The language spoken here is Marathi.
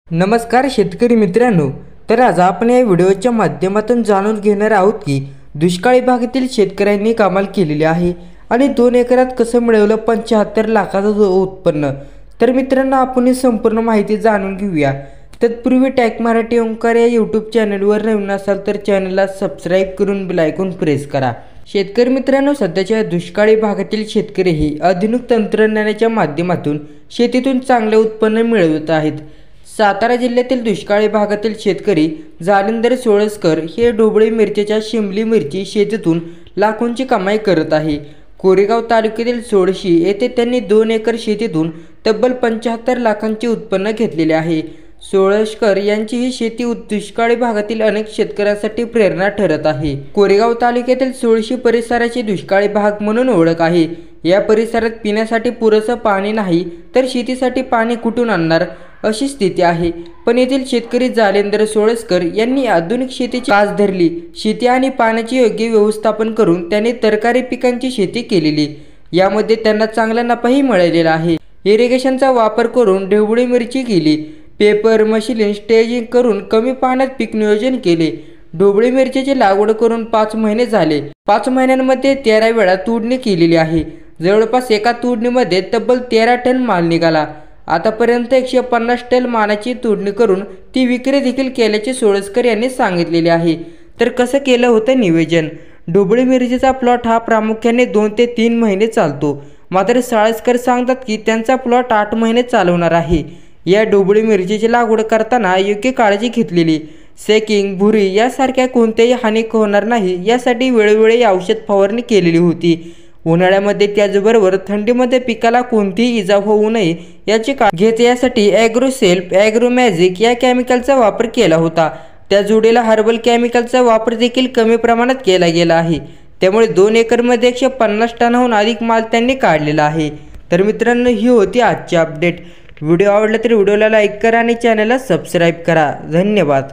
नमस्कार शेतकरी मित्रांनो, तर आज आपण या व्हिडिओच्या माध्यमातून जाणून घेणार आहोत की दुष्काळी भागातील शेतकऱ्यांनी कमाल केलेली आहे आणि 2 एकरात कसं मिळवलं 75 लाखाचं उत्पन्न। तर मित्रांनो, आपण ही संपूर्ण माहिती जाणून घेऊया। तत्पूर्वी टॅग मराठी ओंकार या यूट्यूब चॅनलवर नवीन असाल तर चॅनलला सबस्क्राईब करून बेल आयकॉन प्रेस करा। शेतकरी मित्रांनो, सध्याच्या दुष्काळी भागातील शेतकरी हे आधुनिक तंत्रज्ञानाच्या माध्यमातून शेतीतून चांगले उत्पन्न मिळवत आहेत। सातारा जिल्ह्यातील दुष्काळी भागातील शेतकरी जालिंदर सोळसकर हे ढोबळी मिरचीच्या शिमली मिरची शेतीतून लाखोंची कमाई करत आहे। कोरेगाव तालुक्यातील सोळशी येथे त्यांनी 2 एकर शेतीतून तब्बल 75 लाखांचे उत्पन्न घेतलेले आहे। सोळसकर यांची ही शेती दुष्काळी भागातील अनेक शेतकऱ्यांसाठी प्रेरणा ठरत आहे। कोरेगाव तालुक्यातील सोळशी परिसराची दुष्काळी भाग म्हणून ओळख आहे। या परिसरात पिण्यासाठी पुरेसं पाणी नाही तर शेतीसाठी पाणी कुठून आणणार अशी स्थिती आहे। पण येथील शेतकरी जालिंदर सोळसकर यांनी आधुनिक शेतीची कास धरली। शेती आणि पाण्याचे योग्य व्यवस्थापन करून त्यांनी तरकारी पिकांची शेती केलेली, यामध्ये त्यांना चांगला नफाही मिळालेला आहे। इरिगेशनचा वापर करून ढोबळी मिरची केली, पेपर मशिलिंग स्टेजिंग करून कमी पाण्यात पीक नियोजन केले। ढोबळी मिरचीची लागवड करून 5 महिने झाले। 5 महिन्यांमध्ये 13 वेळा तोडणी केलेली आहे। जवळपास एका तोडणीमध्ये तब्बल 13 टन माल निघाला। आतापर्यंत 150 टन मालाची तोडणी करून ती विक्री देखील केल्याचे सोळसकर यांनी सांगितलेले आहे। तर कसं केलं होतं नियोजन? ढोबळी मिरचीचा प्लॉट हा प्रामुख्याने 2 ते 3 महिने चालतो, मात्र सोळसकर सांगतात की त्यांचा प्लॉट 8 महिने चालवणार आहे। या ढोबळी मिरचीची लागवड करताना योग्य काळजी घेतलेली, सेकिंग भुरी यासारख्या कोणत्याही हानी होणार नाही यासाठी वेळोवेळी औषध फवारणी केलेली होती। उन्हाळ्यामध्ये त्याचबरोबर थंडीमध्ये पिकाला कोणतीही इजा होऊ नये याची काळजी घेत यासाठी ॲग्रोसेल्फ ॲग्रोमॅजिक या केमिकलचा वापर केला होता। त्या जोडीला हर्बल केमिकलचा वापर देखील कमी प्रमाणात केला गेला आहे। त्यामुळे 2 एकरमध्ये 150 टनाहून अधिक माल त्यांनी काढलेला आहे। तर मित्रांनो, ही होती आजची अपडेट। व्हिडिओ आवडला तर व्हिडिओला लाईक करा आणि चॅनलला सबस्क्राईब करा। धन्यवाद।